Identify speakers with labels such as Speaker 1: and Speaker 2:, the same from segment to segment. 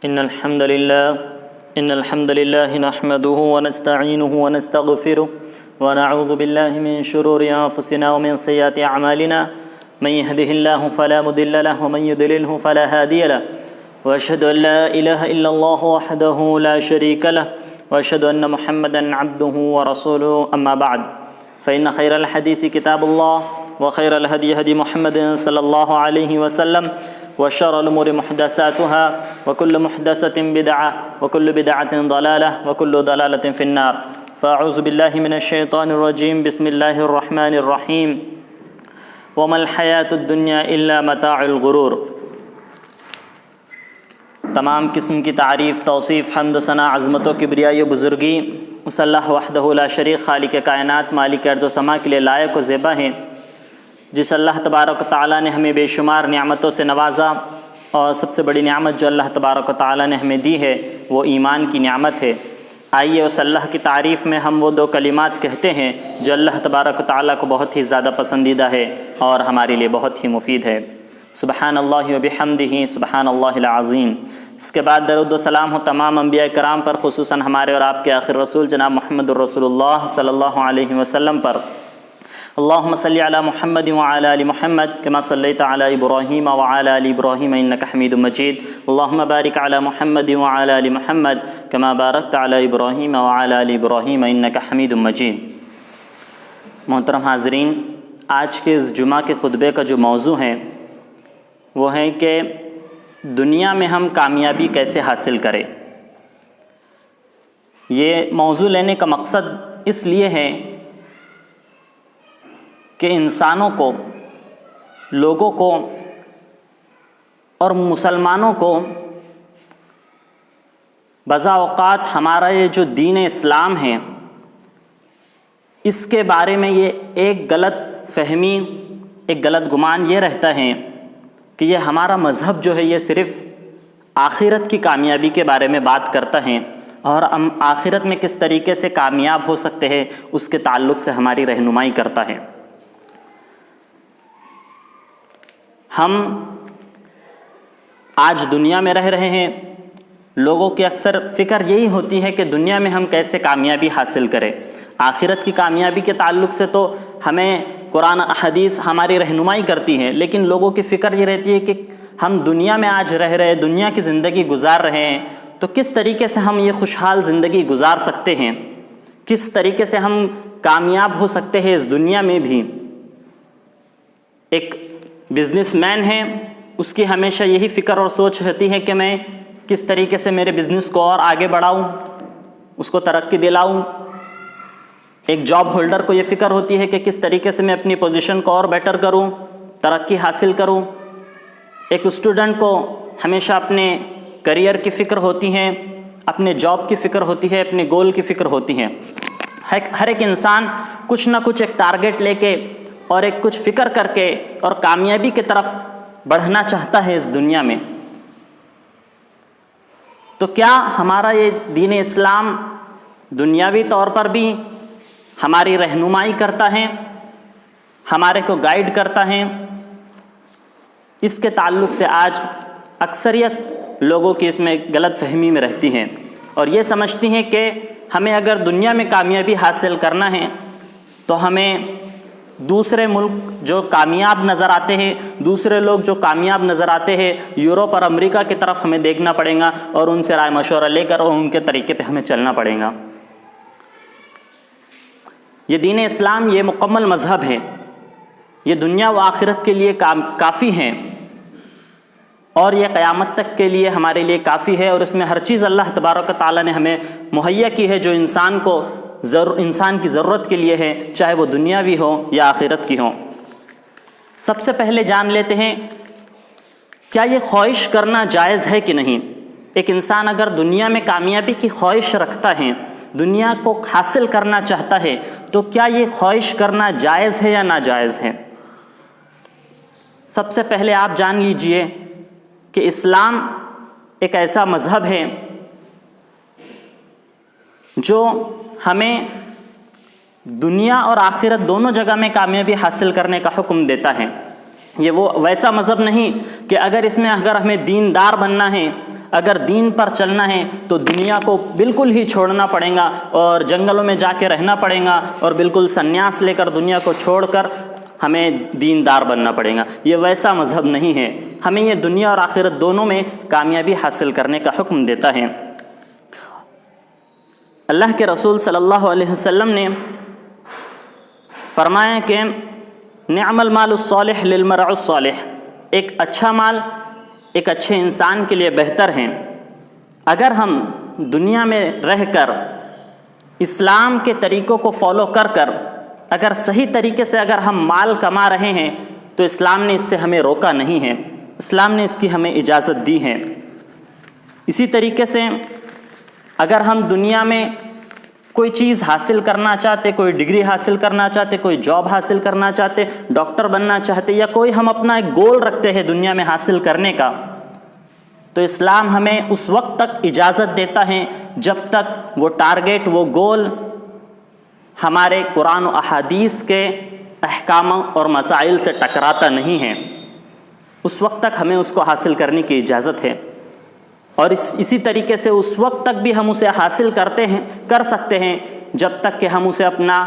Speaker 1: إن الحمد لله نحمده ونستعينه ونستغفره ونعوذ بالله من شرور أنفسنا ومن سيئات أعمالنا من يهده الله فلا مضل له ومن يضلله فلا هادي له وأشهد أن لا إله إلا الله وحده لا شريك له وأشهد أن محمدا عبده ورسوله أما بعد فإن خير الحديث كتاب الله وخير الهدي هدي محمد صلى الله عليه وسلم وشر الأمور محدثاتها وكل محدثة بدعة وكل بدعة ضلالة وكل ضلالة في النار فأعوذ بالله من الشيطان الرجيم بسم الله الرحمن الرحيم وما الحياة الدنيا إلا متاع الغرور۔ تمام قسم کی تعریف، توصیف، حمد و ثنا، عظمت و کبریائی و بزرگی اس اللہ وحدہ لا شریک خالق کائنات مالک ارض و سما کے لیے لائق و زیبا ہیں، جس اللہ تبارک و تعالیٰ نے ہمیں بے شمار نعمتوں سے نوازا، اور سب سے بڑی نعمت جو اللہ تبارک و تعالیٰ نے ہمیں دی ہے وہ ایمان کی نعمت ہے۔ آئیے اس اللہ کی تعریف میں ہم وہ دو کلمات کہتے ہیں جو اللہ تبارک و تعالیٰ کو بہت ہی زیادہ پسندیدہ ہے اور ہمارے لیے بہت ہی مفید ہے۔ سبحان اللہ و بحمدہ سبحان اللہ العظیم۔ اس کے بعد درود و سلام ہو تمام انبیاء کرام پر، خصوصاً ہمارے اور آپ کے آخر رسول جناب محمد الرسول اللہ صلی اللہ علیہ وسلم پر۔ اللہم صلی علی محمد وعلی آل محمد کما صلیت علی ابراہیم وعلی آل ابراہیم انک حمید مجید۔ اللہم بارک علی محمد وعلی آل محمد کما بارکت علی ابراہیم وعلی آل ابراہیم انک حمید مجید۔ محترم حاضرین، آج کے اس جمعہ کے خطبے کا جو موضوع ہے وہ ہے کہ دنیا میں ہم کامیابی کیسے حاصل کریں۔ یہ موضوع لینے کا مقصد اس لیے ہے کہ انسانوں کو، لوگوں کو اور مسلمانوں کو بعض اوقات ہمارا یہ جو دین اسلام ہے اس کے بارے میں یہ ایک غلط فہمی، ایک غلط گمان یہ رہتا ہے کہ یہ ہمارا مذہب جو ہے یہ صرف آخرت کی کامیابی کے بارے میں بات کرتا ہے، اور ہم آخرت میں کس طریقے سے کامیاب ہو سکتے ہیں اس کے تعلق سے ہماری رہنمائی کرتا ہے۔ ہم آج دنیا میں رہ رہے ہیں، لوگوں کی اکثر فکر یہی ہوتی ہے کہ دنیا میں ہم کیسے کامیابی حاصل کریں۔ آخرت کی کامیابی کے تعلق سے تو ہمیں قرآن حدیث ہماری رہنمائی کرتی ہے، لیکن لوگوں کی فکر یہ رہتی ہے کہ ہم دنیا میں آج رہ رہے، دنیا کی زندگی گزار رہے ہیں، تو کس طریقے سے ہم یہ خوشحال زندگی گزار سکتے ہیں، کس طریقے سے ہم کامیاب ہو سکتے ہیں اس دنیا میں بھی۔ ایک بزنس مین ہے، اس کی ہمیشہ یہی فکر اور سوچ رہتی ہے کہ میں کس طریقے سے میرے بزنس کو اور آگے بڑھاؤں، اس کو ترقی دلاؤں۔ ایک جاب ہولڈر کو یہ فکر ہوتی ہے کہ کس طریقے سے میں اپنی پوزیشن کو اور بیٹر کروں، ترقی حاصل کروں۔ ایک اسٹوڈنٹ کو ہمیشہ اپنے کریئر کی فکر ہوتی ہے، اپنے جاب کی فکر ہوتی ہے، اپنے گول کی فکر ہوتی ہے۔ ہر ایک انسان کچھ نہ کچھ ایک ٹارگٹ لے کے اور ایک کچھ فکر کر کے اور کامیابی کی طرف بڑھنا چاہتا ہے اس دنیا میں۔ تو کیا ہمارا یہ دین اسلام دنیاوی طور پر بھی ہماری رہنمائی کرتا ہے، ہمارے کو گائیڈ کرتا ہے؟ اس کے تعلق سے آج اکثریت لوگوں کی اس میں غلط فہمی میں رہتی ہیں، اور یہ سمجھتی ہیں کہ ہمیں اگر دنیا میں کامیابی حاصل کرنا ہے تو ہمیں دوسرے ملک جو کامیاب نظر آتے ہیں، دوسرے لوگ جو کامیاب نظر آتے ہیں، یورپ اور امریکہ کی طرف ہمیں دیکھنا پڑے گا اور ان سے رائے مشورہ لے کر اور ان کے طریقے پہ ہمیں چلنا پڑے گا۔ یہ دین اسلام یہ مکمل مذہب ہے، یہ دنیا و آخرت کے لیے کافی ہے، اور یہ قیامت تک کے لیے ہمارے لیے کافی ہے، اور اس میں ہر چیز اللہ تبارک و تعالیٰ نے ہمیں مہیا کی ہے جو انسان کی ضرورت کے لیے ہے، چاہے وہ دنیاوی ہو یا آخرت کی ہو۔ سب سے پہلے جان لیتے ہیں کیا یہ خواہش کرنا جائز ہے کہ نہیں۔ ایک انسان اگر دنیا میں کامیابی کی خواہش رکھتا ہے، دنیا کو حاصل کرنا چاہتا ہے، تو کیا یہ خواہش کرنا جائز ہے یا ناجائز ہے؟ سب سے پہلے آپ جان لیجئے کہ اسلام ایک ایسا مذہب ہے جو ہمیں دنیا اور آخرت دونوں جگہ میں کامیابی حاصل کرنے کا حکم دیتا ہے۔ یہ وہ ویسا مذہب نہیں کہ اگر ہمیں دیندار بننا ہے، اگر دین پر چلنا ہے تو دنیا کو بالکل ہی چھوڑنا پڑے گا اور جنگلوں میں جا کے رہنا پڑے گا اور بالکل سنیاس لے کر دنیا کو چھوڑ کر ہمیں دیندار بننا پڑے گا. یہ ویسا مذہب نہیں ہے. ہمیں یہ دنیا اور آخرت دونوں میں کامیابی حاصل کرنے کا حکم دیتا ہے. اللہ کے رسول صلی اللہ علیہ وسلم نے فرمایا کہ نعم المال الصالح للمرء الصالح، ایک اچھا مال ایک اچھے انسان کے لیے بہتر ہے. اگر ہم دنیا میں رہ کر اسلام کے طریقوں کو فالو کر کر اگر صحیح طریقے سے اگر ہم مال کما رہے ہیں تو اسلام نے اس سے ہمیں روکا نہیں ہے، اسلام نے اس کی ہمیں اجازت دی ہے. اسی طریقے سے اگر ہم دنیا میں کوئی چیز حاصل کرنا چاہتے، کوئی ڈگری حاصل کرنا چاہتے، کوئی جاب حاصل کرنا چاہتے، ڈاکٹر بننا چاہتے، یا کوئی ہم اپنا ایک گول رکھتے ہیں دنیا میں حاصل کرنے کا، تو اسلام ہمیں اس وقت تک اجازت دیتا ہے جب تک وہ ٹارگیٹ، وہ گول ہمارے قرآن و احادیث کے احکام اور مسائل سے ٹکراتا نہیں ہے. اس وقت تک ہمیں اس کو حاصل کرنے کی اجازت ہے. اور اسی طریقے سے اس وقت تک بھی ہم اسے حاصل کر سکتے ہیں جب تک کہ ہم اسے اپنا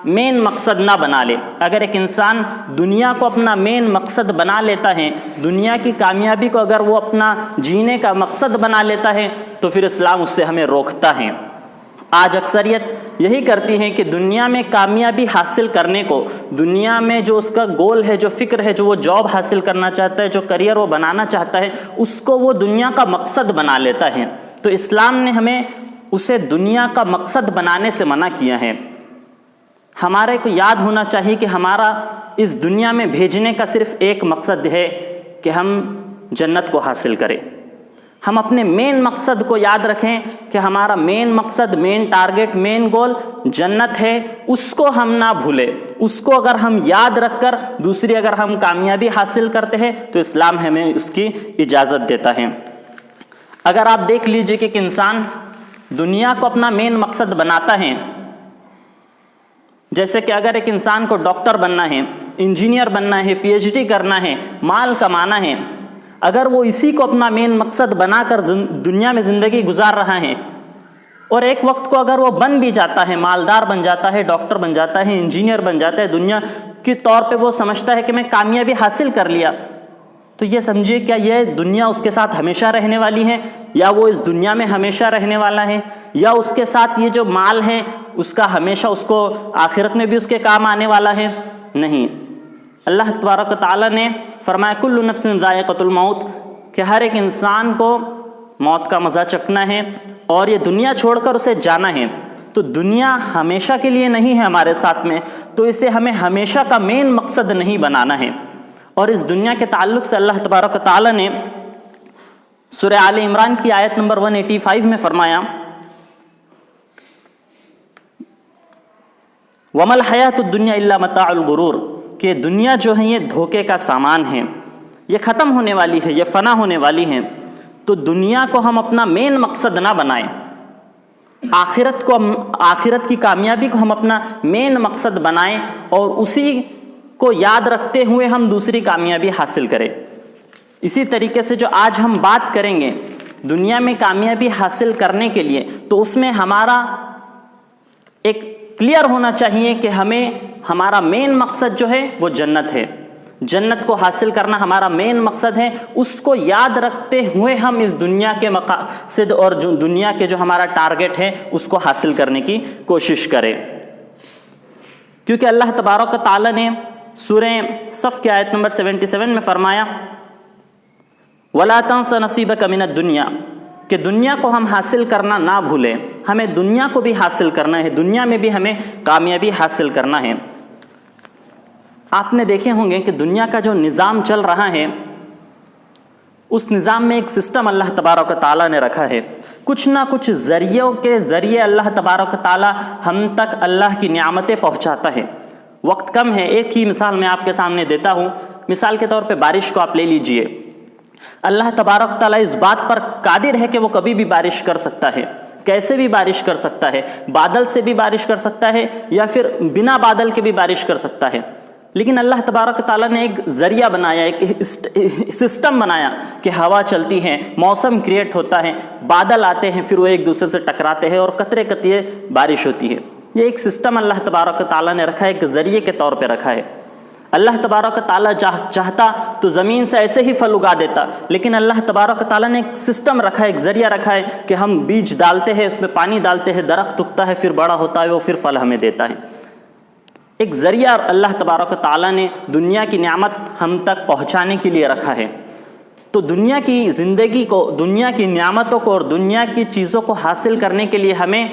Speaker 1: مین مقصد نہ بنا لے. اگر ایک انسان دنیا کو اپنا مین مقصد بنا لیتا ہے، دنیا کی کامیابی کو اگر وہ اپنا جینے کا مقصد بنا لیتا ہے تو پھر اسلام اس سے ہمیں روکتا ہے. آج اکثریت یہی کرتی ہیں کہ دنیا میں کامیابی حاصل کرنے کو، دنیا میں جو اس کا گول ہے، جو فکر ہے، جو وہ جاب حاصل کرنا چاہتا ہے، جو کریئر وہ بنانا چاہتا ہے، اس کو وہ دنیا کا مقصد بنا لیتا ہے. تو اسلام نے ہمیں اسے دنیا کا مقصد بنانے سے منع کیا ہے. ہمارے کو یاد ہونا چاہیے کہ ہمارا اس دنیا میں بھیجنے کا صرف ایک مقصد ہے کہ ہم جنت کو حاصل کریں. ہم اپنے مین مقصد کو یاد رکھیں کہ ہمارا مین مقصد، مین ٹارگیٹ، مین گول جنت ہے. اس کو ہم نہ بھولیں. اس کو اگر ہم یاد رکھ کر دوسری اگر ہم کامیابی حاصل کرتے ہیں تو اسلام ہمیں اس کی اجازت دیتا ہے. اگر آپ دیکھ لیجئے کہ ایک انسان دنیا کو اپنا مین مقصد بناتا ہے، جیسے کہ اگر ایک انسان کو ڈاکٹر بننا ہے، انجینئر بننا ہے، پی ایچ ڈی کرنا ہے، مال کمانا ہے، اگر وہ اسی کو اپنا مین مقصد بنا کر دنیا میں زندگی گزار رہا ہے اور ایک وقت کو اگر وہ بن بھی جاتا ہے، مالدار بن جاتا ہے، ڈاکٹر بن جاتا ہے، انجینئر بن جاتا ہے، دنیا کے طور پہ وہ سمجھتا ہے کہ میں کامیابی حاصل کر لیا، تو یہ سمجھیے کیا یہ دنیا اس کے ساتھ ہمیشہ رہنے والی ہے، یا وہ اس دنیا میں ہمیشہ رہنے والا ہے، یا اس کے ساتھ یہ جو مال ہے اس کا ہمیشہ اس کو آخرت میں بھی اس کے کام آنے والا ہے؟ نہیں. اللہ تبارک و تعالیٰ نے فرمایا کل نفس ذائقۃ الموت، کہ ہر ایک انسان کو موت کا مزہ چکھنا ہے اور یہ دنیا چھوڑ کر اسے جانا ہے. تو دنیا ہمیشہ کے لیے نہیں ہے ہمارے ساتھ میں، تو اسے ہمیں ہمیشہ کا مین مقصد نہیں بنانا ہے. اور اس دنیا کے تعلق سے اللہ تبارک و تعالیٰ نے سورہ آل عمران کی آیت نمبر 185 میں فرمایا وَمَا الْحَيَاةُ الدُّنْيَا إِلَّا مَتَاعُ الْغُرُورِ، کہ دنیا جو ہے یہ دھوکے کا سامان ہے، یہ ختم ہونے والی ہے، یہ فنا ہونے والی ہے. تو دنیا کو ہم اپنا مین مقصد نہ بنائیں، آخرت کی کامیابی کو ہم اپنا مین مقصد بنائیں اور اسی کو یاد رکھتے ہوئے ہم دوسری کامیابی حاصل کریں. اسی طریقے سے جو آج ہم بات کریں گے دنیا میں کامیابی حاصل کرنے کے لیے، تو اس میں ہمارا ایک کلیئر ہونا چاہیے کہ ہمیں ہمارا مین مقصد جو ہے وہ جنت ہے. جنت کو حاصل کرنا ہمارا مین مقصد ہے. اس کو یاد رکھتے ہوئے ہم اس دنیا کے مقاصد اور جو دنیا کے جو ہمارا ٹارگیٹ ہے اس کو حاصل کرنے کی کوشش کریں. کیونکہ اللہ تبارک و تعالیٰ نے سورہ صف کی آیت نمبر 77 میں فرمایا وَلَا تَنْسَ نَصِيبَكَ مِنَ الدُّنْيَا، کہ دنیا کو ہم حاصل کرنا نہ بھولیں. ہمیں دنیا کو بھی حاصل کرنا ہے، دنیا میں بھی ہمیں کامیابی حاصل کرنا ہے. آپ نے دیکھے ہوں گے کہ دنیا کا جو نظام چل رہا ہے اس نظام میں ایک سسٹم اللہ تبارک و تعالیٰ نے رکھا ہے. کچھ نہ کچھ ذریعوں کے ذریعے اللہ تبارک و تعالیٰ ہم تک اللہ کی نعمتیں پہنچاتا ہے. وقت کم ہے، ایک ہی مثال میں آپ کے سامنے دیتا ہوں. مثال کے طور پہ بارش کو آپ لے لیجئے. اللہ تبارک و تعالیٰ اس بات پر قادر ہے کہ وہ کبھی بھی بارش کر سکتا ہے، کیسے بھی بارش کر سکتا ہے. بادل سے بھی بارش کر سکتا ہے یا پھر بنا بادل کے بھی بارش کر سکتا ہے. لیکن اللہ تبارک تعالیٰ نے ایک ذریعہ بنایا، ایک سسٹم بنایا کہ ہوا چلتی ہے، موسم کریٹ ہوتا ہے، بادل آتے ہیں، پھر وہ ایک دوسرے سے ٹکراتے ہیں اور قطرے قطرے بارش ہوتی ہے۔ یہ ایک سسٹم اللہ تبارک تعالیٰ نے رکھا ہے، ایک ذریعے کے طور پہ رکھا ہے۔ اللہ تبارک تعالیٰ چاہتا تو زمین سے ایسے ہی پھل اگا دیتا، لیکن اللہ تبارک تعالیٰ نے ایک سسٹم رکھا ہے، ایک ذریعہ رکھا ہے کہ ہم بیج ڈالتے ہیں، اس میں پانی ڈالتے ہیں، درخت اگتا ہے، پھر بڑا ہوتا ہے، وہ پھر پھل ہمیں دیتا ہے۔ ایک ذریعہ اللہ تبارک تعالیٰ نے دنیا کی نعمت ہم تک پہنچانے کے لیے رکھا ہے۔ تو دنیا کی زندگی کو، دنیا کی نعمتوں کو اور دنیا کی چیزوں کو حاصل کرنے کے لیے ہمیں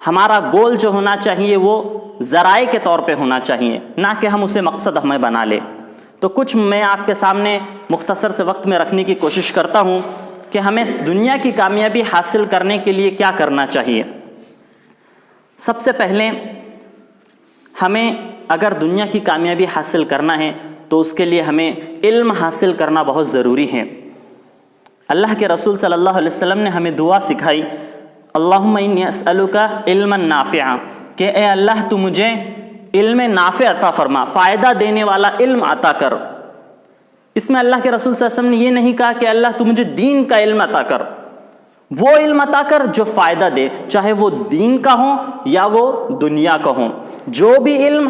Speaker 1: ہمارا گول جو ہونا چاہیے وہ ذرائع کے طور پہ ہونا چاہیے، نہ کہ ہم اسے مقصد ہمیں بنا لیں۔ تو کچھ میں آپ کے سامنے مختصر سے وقت میں رکھنے کی کوشش کرتا ہوں کہ ہمیں دنیا کی کامیابی حاصل کرنے کے لیے کیا کرنا چاہیے۔ سب سے پہلے ہمیں اگر دنیا کی کامیابی حاصل کرنا ہے تو اس کے لیے ہمیں علم حاصل کرنا بہت ضروری ہے۔ اللہ کے رسول صلی اللہ علیہ وسلم نے ہمیں دعا سکھائی، اللہم انی اسألک علما نافعا، کہ اے اللہ تو مجھے علم نافع عطا فرما، فائدہ دینے والا علم عطا کر۔ اس میں اللہ کے رسول صلی اللہ علیہ وسلم نے یہ نہیں کہا کہ اللہ تو مجھے دین کا علم عطا کر، وہ علم عطا کر جو فائدہ دے، چاہے وہ دین کا ہو یا وہ دنیا کا ہو۔ جو بھی علم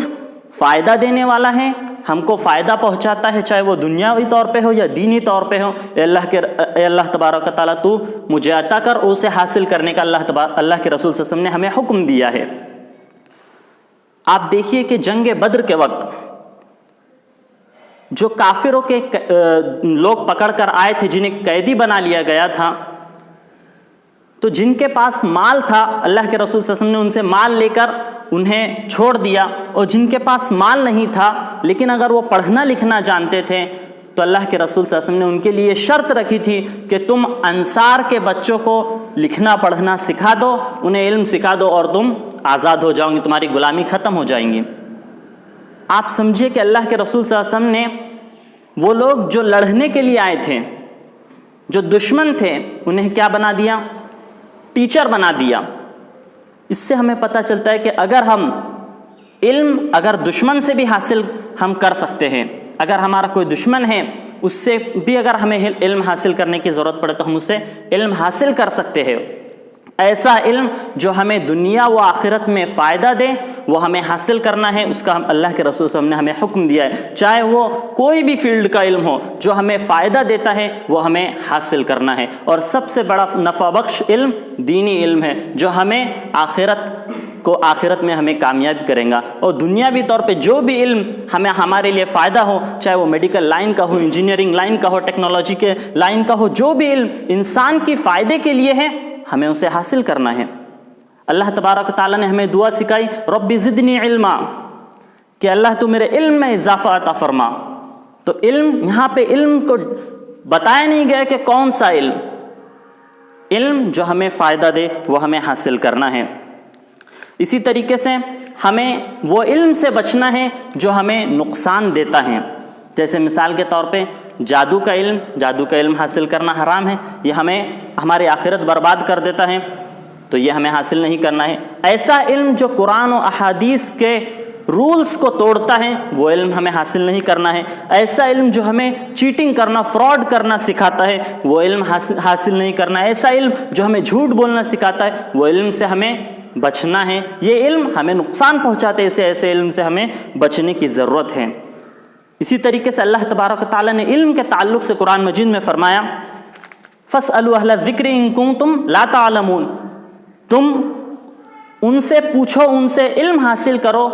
Speaker 1: فائدہ دینے والا ہے، ہم کو فائدہ پہنچاتا ہے، چاہے وہ دنیاوی طور پہ ہو یا دینی طور پہ ہو، اے اللہ تبارک و تعالیٰ تو مجھے عطا کر، اسے حاصل کرنے کا اللہ کے رسول صلی اللہ علیہ وسلم نے ہمیں حکم دیا ہے۔ آپ دیکھیے کہ جنگ بدر کے وقت جو کافروں کے لوگ پکڑ کر آئے تھے، جنہیں قیدی بنا لیا گیا تھا، تو جن کے پاس مال تھا اللہ کے رسول صلی اللہ علیہ وسلم نے ان سے مال لے کر انہیں چھوڑ دیا، اور جن کے پاس مال نہیں تھا لیکن اگر وہ پڑھنا لکھنا جانتے تھے تو اللہ کے رسول صلی اللہ علیہ وسلم نے ان کے لیے شرط رکھی تھی کہ تم انصار کے بچوں کو لکھنا پڑھنا سکھا دو، انہیں علم سکھا دو اور تم آزاد ہو جاؤ گی، تمہاری غلامی ختم ہو جائیں گی۔ آپ سمجھے کہ اللہ کے رسول صلی اللہ علیہ وسلم نے وہ لوگ جو لڑنے کے لیے آئے تھے، جو دشمن تھے، انہیں کیا بنا دیا؟ ٹیچر بنا دیا۔ اس سے ہمیں پتہ چلتا ہے کہ اگر ہم علم اگر دشمن سے بھی حاصل ہم کر سکتے ہیں، اگر ہمارا کوئی دشمن ہے اس سے بھی اگر ہمیں علم حاصل کرنے کی ضرورت پڑے تو ہم اس سے علم حاصل کر سکتے ہیں۔ ایسا علم جو ہمیں دنیا و آخرت میں فائدہ دے وہ ہمیں حاصل کرنا ہے، اس کا اللہ کے رسول صلی اللہ علیہ وسلم نے ہمیں حکم دیا ہے، چاہے وہ کوئی بھی فیلڈ کا علم ہو، جو ہمیں فائدہ دیتا ہے وہ ہمیں حاصل کرنا ہے۔ اور سب سے بڑا نفع بخش علم دینی علم ہے، جو ہمیں آخرت میں ہمیں کامیاب کرے گا، اور دنیاوی طور پہ جو بھی علم ہمارے لیے فائدہ ہو، چاہے وہ میڈیکل لائن کا ہو، انجینئرنگ لائن کا ہو، ٹیکنالوجی کے لائن کا ہو، جو بھی علم انسان کی فائدے کے لیے ہے ہمیں اسے حاصل کرنا ہے۔ اللہ تبارک تعالیٰ نے ہمیں دعا سکھائی، رب زدنی علما، کہ اللہ تو میرے علم میں اضافہ عطا فرما۔ تو علم، یہاں پہ علم کو بتایا نہیں گیا کہ کون سا علم جو ہمیں فائدہ دے وہ ہمیں حاصل کرنا ہے۔ اسی طریقے سے ہمیں وہ علم سے بچنا ہے جو ہمیں نقصان دیتا ہے، جیسے مثال کے طور پہ جادو کا علم حاصل کرنا حرام ہے، یہ ہماری آخرت برباد کر دیتا ہے، تو یہ ہمیں حاصل نہیں کرنا ہے۔ ایسا علم جو قرآن و احادیث کے رولز کو توڑتا ہے وہ علم ہمیں حاصل نہیں کرنا ہے۔ ایسا علم جو ہمیں چیٹنگ کرنا، فراڈ کرنا سکھاتا ہے وہ علم حاصل نہیں کرنا ہے۔ ایسا علم جو ہمیں جھوٹ بولنا سکھاتا ہے وہ علم سے ہمیں بچنا ہے۔ یہ علم ہمیں نقصان پہنچاتے ہیں، ایسے علم سے ہمیں بچنے کی ضرورت ہے۔ اسی طریقے سے اللہ تبارک و تعالیٰ نے علم کے تعلق سے قرآن مجید میں فرمایا، فَاسْأَلُوا أَهْلَ الذِّكْرِ إِن كُنتُمْ لَا تَعْلَمُونَ، تم ان سے پوچھو، ان سے علم حاصل کرو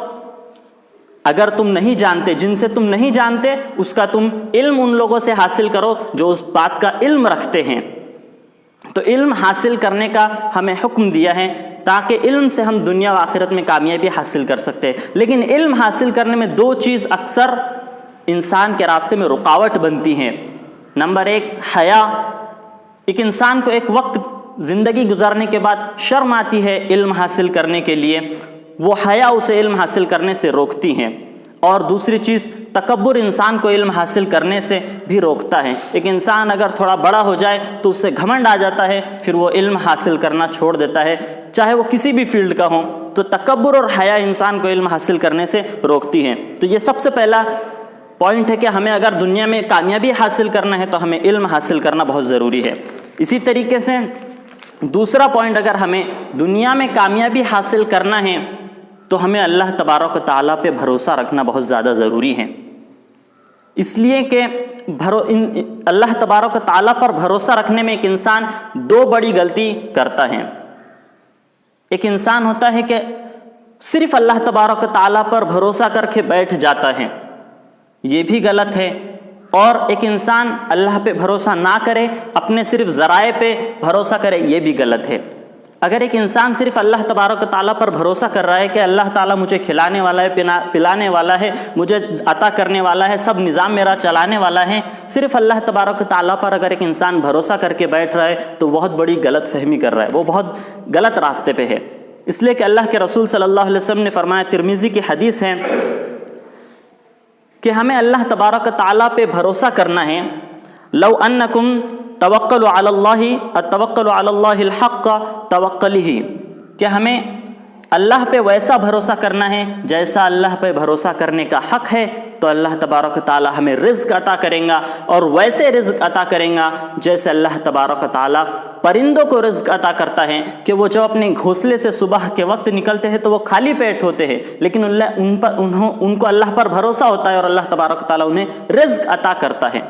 Speaker 1: اگر تم نہیں جانتے، جن سے تم نہیں جانتے اس کا تم علم ان لوگوں سے حاصل کرو جو اس بات کا علم رکھتے ہیں۔ تو علم حاصل کرنے کا ہمیں حکم دیا ہے تاکہ علم سے ہم دنیا و آخرت میں کامیابی حاصل کر سکتے ہیں۔ لیکن علم حاصل کرنے میں دو چیز اکثر انسان کے راستے میں رکاوٹ بنتی ہیں۔ نمبر ایک، حیا۔ ایک انسان کو ایک وقت زندگی گزارنے کے بعد شرم آتی ہے علم حاصل کرنے کے لیے، وہ حیا اسے علم حاصل کرنے سے روکتی ہیں۔ اور دوسری چیز، تکبر انسان کو علم حاصل کرنے سے بھی روکتا ہے۔ ایک انسان اگر تھوڑا بڑا ہو جائے تو اس سے گھمنڈ آ جاتا ہے، پھر وہ علم حاصل کرنا چھوڑ دیتا ہے، چاہے وہ کسی بھی فیلڈ کا ہو۔ تو تکبر اور حیا انسان کو علم حاصل کرنے سے روکتی ہیں۔ تو یہ سب سے پہلا پوائنٹ ہے کہ ہمیں اگر دنیا میں کامیابی حاصل کرنا ہے تو ہمیں علم حاصل کرنا بہت ضروری ہے۔ اسی طریقے سے دوسرا پوائنٹ، اگر ہمیں دنیا میں کامیابی حاصل کرنا ہے تو ہمیں اللہ تبارک و تعالیٰ پہ بھروسہ رکھنا بہت زیادہ ضروری ہے، اس لیے کہ اللہ تبارک و تعالیٰ پر بھروسہ رکھنے میں ایک انسان دو بڑی غلطی کرتا ہے۔ ایک انسان ہوتا ہے کہ صرف اللہ تبارک و تعالیٰ پر بھروسہ کر کے بیٹھ جاتا ہے، یہ بھی غلط ہے۔ اور ایک انسان اللہ پہ بھروسہ نہ کرے، اپنے صرف ذرائع پہ بھروسہ کرے، یہ بھی غلط ہے۔ اگر ایک انسان صرف اللہ تبارک و تعالیٰ پر بھروسہ کر رہا ہے کہ اللہ تعالیٰ مجھے کھلانے والا ہے، پلانے والا ہے، مجھے عطا کرنے والا ہے، سب نظام میرا چلانے والا ہے، صرف اللہ تبارک و تعالیٰ پر اگر ایک انسان بھروسہ کر کے بیٹھ رہا ہے تو بہت بڑی غلط فہمی کر رہا ہے، وہ بہت غلط راستے پہ ہے۔ اس لیے کہ اللہ کے رسول صلی اللہ علیہ وسلم نے فرمایا، ترمذی کی حدیث ہے کہ ہمیں اللہ تبارک و تعالیٰ پہ بھروسہ کرنا ہے۔ لو انکم توکلوا علی اللہ التوکل علی اللہ الحق توکلہ، کہ ہمیں اللہ پہ ویسا بھروسہ کرنا ہے جیسا اللہ پہ بھروسہ کرنے کا حق ہے، تو اللہ تبارک و تعالیٰ ہمیں رزق عطا کریں گا، اور ویسے رزق عطا کریں گا جیسے اللہ تبارک و تعالیٰ پرندوں کو رزق عطا کرتا ہے کہ وہ جب اپنے گھونسلے سے صبح کے وقت نکلتے ہیں تو وہ خالی پیٹ ہوتے ہیں، لیکن ان کو اللہ پر بھروسہ ہوتا ہے اور اللہ تبارک و تعالیٰ انہیں رزق عطا کرتا ہے۔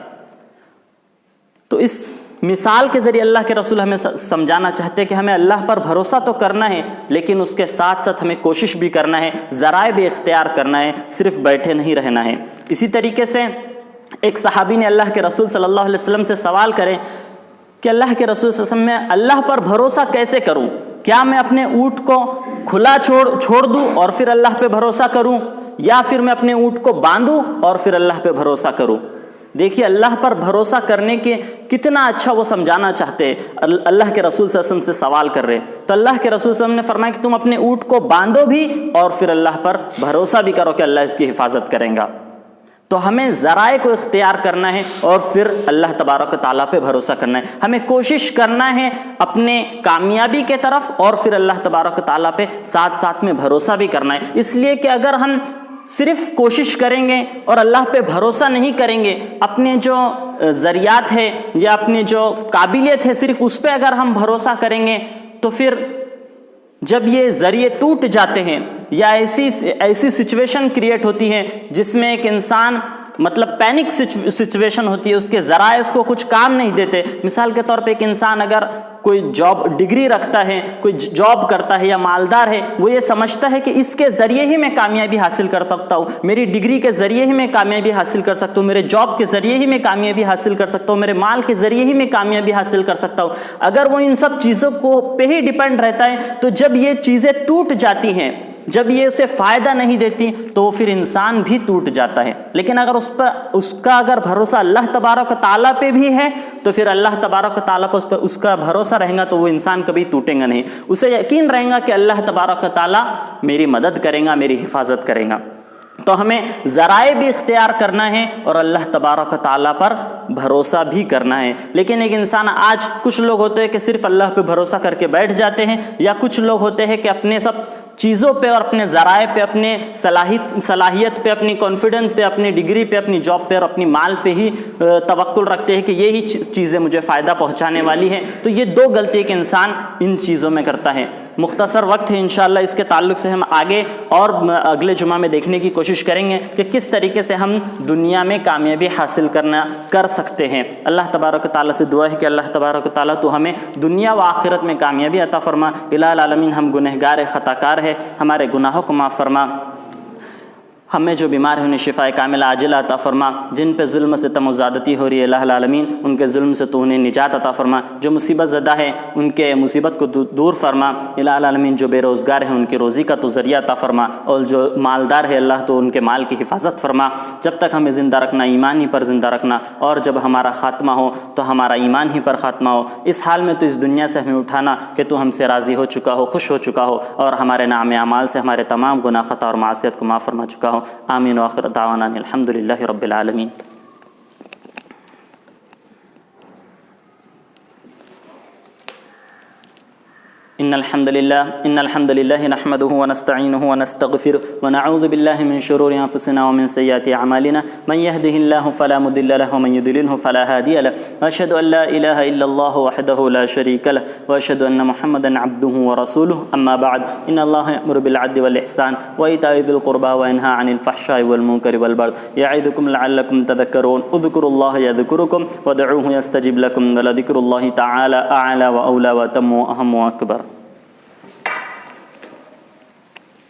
Speaker 1: تو اس مثال کے ذریعے اللہ کے رسول ہمیں سمجھانا چاہتے ہیں کہ ہمیں اللہ پر بھروسہ تو کرنا ہے، لیکن اس کے ساتھ ساتھ ہمیں کوشش بھی کرنا ہے، ذرائع بھی اختیار کرنا ہے، صرف بیٹھے نہیں رہنا ہے۔ اسی طریقے سے ایک صحابی نے اللہ کے رسول صلی اللہ علیہ وسلم سے سوال کرے کہ اللہ کے رسول صلی اللہ علیہ وسلم، میں اللہ پر بھروسہ کیسے کروں؟ کیا میں اپنے اونٹ کو کھلا چھوڑ دوں اور پھر اللہ پہ بھروسہ کروں، یا پھر میں اپنے اونٹ کو باندھوں اور پھر اللہ پہ بھروسہ کروں؟ دیکھیے اللہ پر بھروسہ کرنے کے کتنا اچھا وہ سمجھانا چاہتے ہیں، اللہ کے رسول صلی اللہ علیہ وسلم سے سوال کر رہے ہیں۔ تو اللہ کے رسول صلی اللہ علیہ وسلم نے فرمایا کہ تم اپنے اونٹ کو باندھو بھی اور پھر اللہ پر بھروسہ بھی کرو کہ اللہ اس کی حفاظت کریں گا۔ تو ہمیں ذرائع کو اختیار کرنا ہے اور پھر اللہ تبارک و تعالیٰ پہ بھروسہ کرنا ہے، ہمیں کوشش کرنا ہے اپنے کامیابی کے طرف، اور پھر اللہ تبارک و تعالیٰ پہ ساتھ ساتھ میں بھروسہ بھی کرنا ہے۔ اس لیے کہ اگر ہم صرف کوشش کریں گے اور اللہ پہ بھروسہ نہیں کریں گے، اپنے جو ذریعات ہے یا اپنے جو قابلیت ہے صرف اس پہ اگر ہم بھروسہ کریں گے، تو پھر جب یہ ذریعے ٹوٹ جاتے ہیں یا ایسی سچویشن کریٹ ہوتی ہے جس میں ایک انسان مطلب پینک سچویشن ہوتی ہے، اس کے ذرائع اس کو کچھ کام نہیں دیتے۔ مثال کے طور پہ ایک انسان اگر کوئی ڈگری رکھتا ہے، کوئی جاب کرتا ہے یا مالدار ہے، وہ یہ سمجھتا ہے کہ اس کے ذریعے ہی میں کامیابی حاصل کر سکتا ہوں، میری ڈگری کے ذریعے ہی میں کامیابی حاصل کر سکتا ہوں، میرے جاب کے ذریعے ہی میں کامیابی حاصل کر سکتا ہوں، میرے مال کے ذریعے ہی میں کامیابی حاصل کر سکتا ہوں۔ اگر وہ ان سب چیزوں پہ ہی ڈیپینڈ رہتا ہے تو جب یہ چیزیں ٹوٹ جاتی ہیں، جب یہ اسے فائدہ نہیں دیتی تو پھر انسان بھی ٹوٹ جاتا ہے۔ لیکن اگر اس کا اگر بھروسہ اللہ تبارک و تعالیٰ پہ بھی ہے تو پھر اللہ تبارک و تعالیٰ پہ اس کا بھروسہ رہے گا تو وہ انسان کبھی ٹوٹے گا نہیں، اسے یقین رہے گا کہ اللہ تبارک و تعالیٰ میری مدد کرے گا، میری حفاظت کرے گا۔ تو ہمیں ذرائع بھی اختیار کرنا ہے اور اللہ تبارک و تعالیٰ پر بھروسہ بھی کرنا ہے۔ لیکن ایک انسان، آج کچھ لوگ ہوتے ہیں کہ صرف اللہ پہ بھروسہ کر کے بیٹھ جاتے ہیں، یا کچھ لوگ ہوتے ہیں کہ اپنے سب چیزوں پہ اور اپنے ذرائع پہ، اپنے صلاحیت پہ، اپنی کانفیڈنس پہ، اپنی ڈگری پہ، اپنی جاب پہ اور اپنی مال پہ ہی توکل رکھتے ہیں کہ یہی چیزیں مجھے فائدہ پہنچانے والی ہیں۔ تو یہ دو غلطی ایک انسان ان چیزوں میں کرتا ہے۔ مختصر وقت ہے، انشاءاللہ اس کے تعلق سے ہم آگے اور اگلے جمعہ میں دیکھنے کی کوشش کریں گے کہ کس طریقے سے ہم دنیا میں کامیابی حاصل کر سکتے ہیں۔ اللہ تبارک و تعالیٰ سے دعا ہے کہ اللہ تبارک و تعالیٰ تو ہمیں دنیا و آخرت میں کامیابی عطا فرما۔ الہ العالمین، ہم گنہگار خطا کار ہیں، ہمارے گناہوں کو معاف فرما، ہمیں جو بیمار ہیں انہیں شفا کاملہ عاجلہ عطا فرما، جن پہ ظلم ستم و زیادتی ہو رہی ہے الہ العالمین ان کے ظلم سے تو انہیں نجات عطا فرما، جو مصیبت زدہ ہے ان کے مصیبت کو دور فرما، الہ العالمین جو بے روزگار ہیں ان کی روزی کا تو ذریعہ عطا فرما، اور جو مالدار ہے اللہ تو ان کے مال کی حفاظت فرما۔ جب تک ہمیں زندہ رکھنا ایمان ہی پر زندہ رکھنا، اور جب ہمارا خاتمہ ہو تو ہمارا ایمان ہی پر خاتمہ ہو۔ اس حال میں تو اس دنیا سے ہمیں اٹھانا کہ تو ہم سے راضی ہو چکا ہو، خوش ہو چکا ہو، اور ہمارے نام اعمال سے ہمارے تمام گناہ خطا اور معصیت کو معاف فرما چکا ہو۔ آمین وآخر دعوانا الحمدللہ رب العالمین۔ إن الحمد لله نحمده ونستعينه ونستغفره ونعوذ بالله من شرور أنفسنا ومن سيئات أعمالنا من يهده الله فلا مضل له ومن يضلله فلا هادي له وأشهد أن لا إله إلا الله وحده لا شريك له وأشهد أن محمدا عبده ورسوله أما بعد إن الله يأمر بالعدل والإحسان وإيتاء ذي القربى وينهى عن الفحشاء والمنكر والبغي يعظكم لعلكم تذكرون اذكروا الله يذكركم ودعوه يستجب لكم ولذكر الله تعالى أعلى وأولى وأتم وأهم وأكبر.